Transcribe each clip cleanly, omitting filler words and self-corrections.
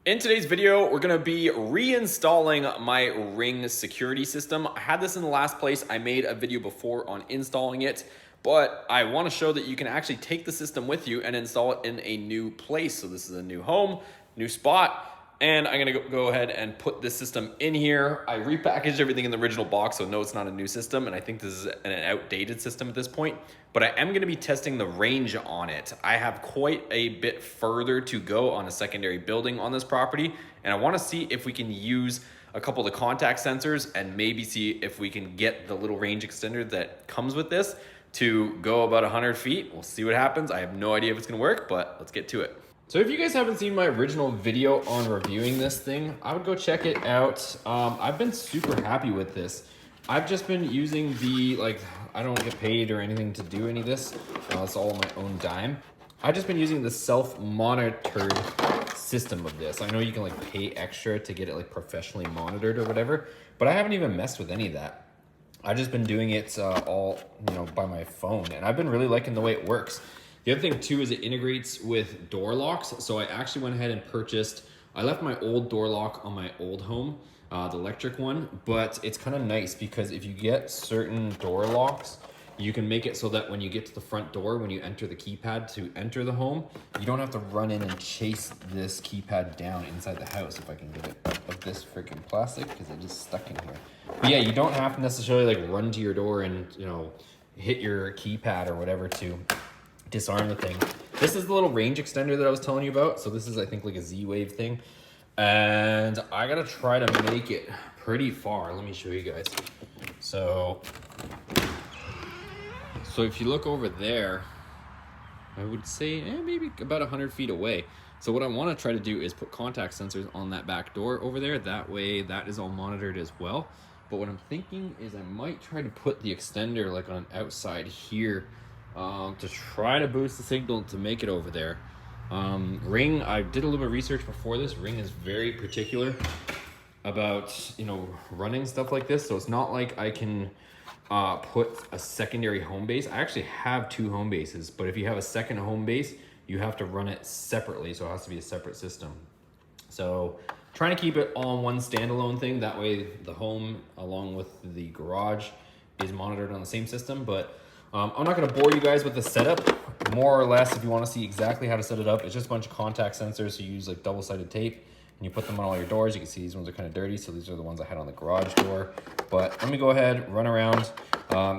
In today's video, we're gonna be reinstalling my Ring security system. I had this in the last place. I made a video before on installing it, but I wanna show that you can actually take the system with you and install it in a new place. So this is a new home, new spot, and I'm gonna go ahead and put this system in here. I repackaged everything in the original box, so no, it's not a new system, and I think this is an outdated system at this point, but I am gonna be testing the range on it. I have quite a bit further to go on a secondary building on this property, and I wanna see if we can use a couple of the contact sensors and maybe see if we can get the little range extender that comes with this to go about 100 feet. We'll see what happens. I have no idea if it's gonna work, but let's get to it. So if you guys haven't seen my original video on reviewing this thing, I would go check it out. I've been super happy with this. I've just been using I don't get paid or anything to do any of this. It's all my own dime. I've just been using the self-monitored system of this. I know you can pay extra to get it professionally monitored or whatever, but I haven't even messed with any of that. I've just been doing it all by my phone, and I've been really liking the way it works. The other thing too is it integrates with door locks. So I actually went ahead and purchased, I left my old door lock on my old home, the electric one, but it's kind of nice because if you get certain door locks, you can make it so that when you get to the front door, when you enter the keypad to enter the home, you don't have to run in and chase this keypad down inside the house. If I can get it out of this freaking plastic, because it just stuck in here. But yeah, you don't have to necessarily run to your door and hit your keypad or whatever to disarm the thing. This is the little range extender that I was telling you about. So this is, I think, a Z-Wave thing. And I gotta try to make it pretty far. Let me show you guys. So if you look over there, I would say maybe about 100 feet away. So what I wanna try to do is put contact sensors on that back door over there. That way that is all monitored as well. But what I'm thinking is I might try to put the extender on an outside here to try to boost the signal to make it over there. Ring, I did a little bit of research before this. Ring is very particular about running stuff like this, so it's not like I can put a secondary home base. I actually have 2 home bases, but if you have a second home base, you have to run it separately, so it has to be a separate system. So trying to keep it all in one standalone thing, that way the home along with the garage is monitored on the same system. But I'm not going to bore you guys with the setup. More or less, if you want to see exactly how to set it up, it's just a bunch of contact sensors. So you use double-sided tape and you put them on all your doors. You can see these ones are kind of dirty, so these are the ones I had on the garage door. But let me go ahead, run around,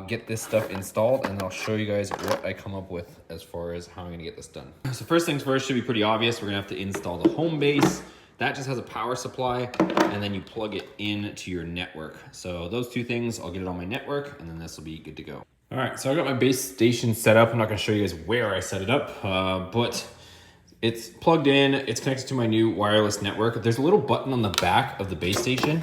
get this stuff installed, and I'll show you guys what I come up with as far as how I'm going to get this done. So first things first, should be pretty obvious. We're going to have to install the home base. That just has a power supply, and then you plug it into your network. So those 2 things, I'll get it on my network, and then this will be good to go. All right, so I got my base station set up. I'm not gonna show you guys where I set it up, but it's plugged in, it's connected to my new wireless network. There's a little button on the back of the base station,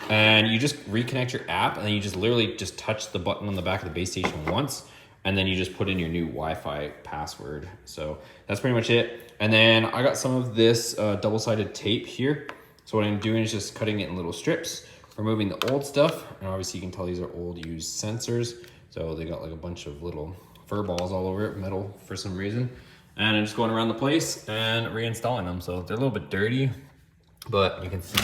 and you just reconnect your app, and then you just literally just touch the button on the back of the base station once, and then you just put in your new Wi-Fi password. So that's pretty much it. And then I got some of this double-sided tape here. So what I'm doing is just cutting it in little strips, removing the old stuff, and obviously you can tell these are old used sensors. So they got a bunch of little fur balls all over it, metal for some reason. And I'm just going around the place and reinstalling them. So they're a little bit dirty, but you can see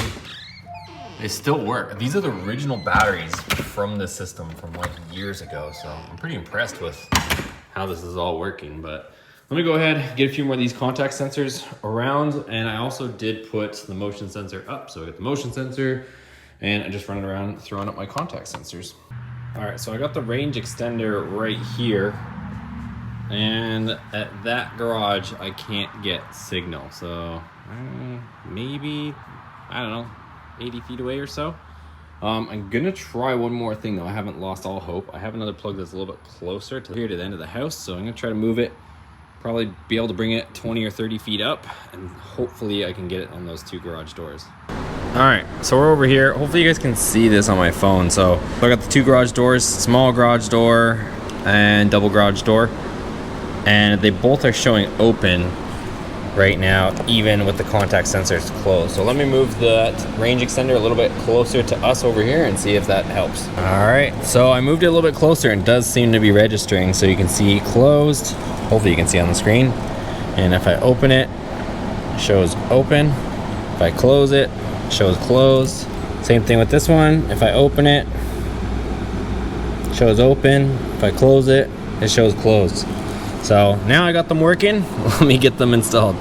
they still work. These are the original batteries from this system from years ago. So I'm pretty impressed with how this is all working. But let me go ahead, get a few more of these contact sensors around. And I also did put the motion sensor up. So I got the motion sensor and I'm just running around throwing up my contact sensors. All right, so I got the range extender right here, and at that garage, I can't get signal. So maybe, I don't know, 80 feet away or so. I'm gonna try one more thing though. I haven't lost all hope. I have another plug that's a little bit closer to here to the end of the house. So I'm gonna try to move it, probably be able to bring it 20 or 30 feet up, and hopefully I can get it on those 2 garage doors. All right, so we're over here. Hopefully you guys can see this on my phone. So I got the 2 garage doors, small garage door and double garage door, and they both are showing open right now, even with the contact sensors closed. So let me move the range extender a little bit closer to us over here and see if that helps. All right, so I moved it a little bit closer and it does seem to be registering. So you can see closed. Hopefully you can see on the screen. And if I open it, it shows open. If I close it, it shows closed. Same thing with this one. If I open it, it shows open. If I close it, it shows closed. So now I got them working. Let me get them installed.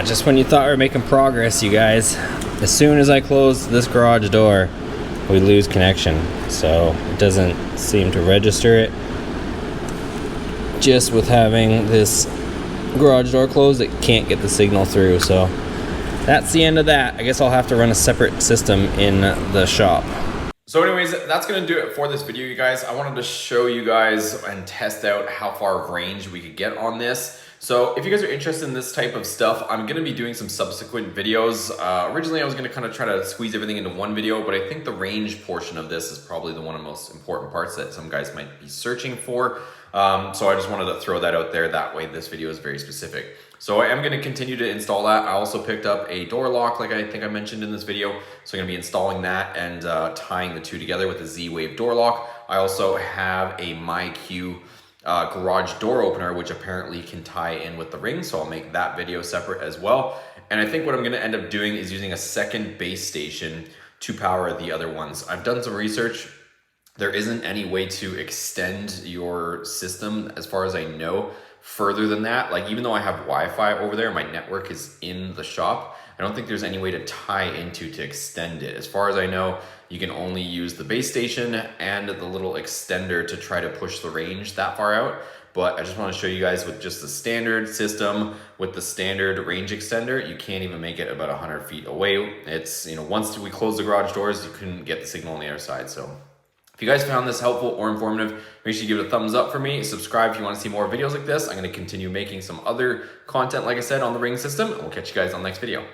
Just when you thought we were making progress, you guys, as soon as I close this garage door, we lose connection. So it doesn't seem to register it. Just with having this garage door closed, it can't get the signal through. So that's the end of that. I guess I'll have to run a separate system in the shop. So anyways, that's gonna do it for this video, you guys. I wanted to show you guys and test out how far of range we could get on this. So if you guys are interested in this type of stuff, I'm gonna be doing some subsequent videos. Originally I was gonna kind of try to squeeze everything into one video, but I think the range portion of this is probably the one of the most important parts that some guys might be searching for. So I just wanted to throw that out there. That way this video is very specific. So I am going to continue to install that. I also picked up a door lock, like I think I mentioned in this video. So I'm going to be installing that and tying the two together with a Z-Wave door lock. I also have a MyQ garage door opener, which apparently can tie in with the ring. So I'll make that video separate as well. And I think what I'm going to end up doing is using a second base station to power the other ones. I've done some research. There isn't any way to extend your system, as far as I know, further than that. Like, even though I have Wi-Fi over there, my network is in the shop, I don't think there's any way to tie into to extend it. As far as I know, you can only use the base station and the little extender to try to push the range that far out. But I just want to show you guys with just the standard system, with the standard range extender, you can't even make it about 100 feet away. It's, you know, once we close the garage doors, you couldn't get the signal on the other side. So if you guys found this helpful or informative, make sure you give it a thumbs up for me. Subscribe if you want to see more videos like this. I'm going to continue making some other content, like I said, on the ring system. And we'll catch you guys on the next video.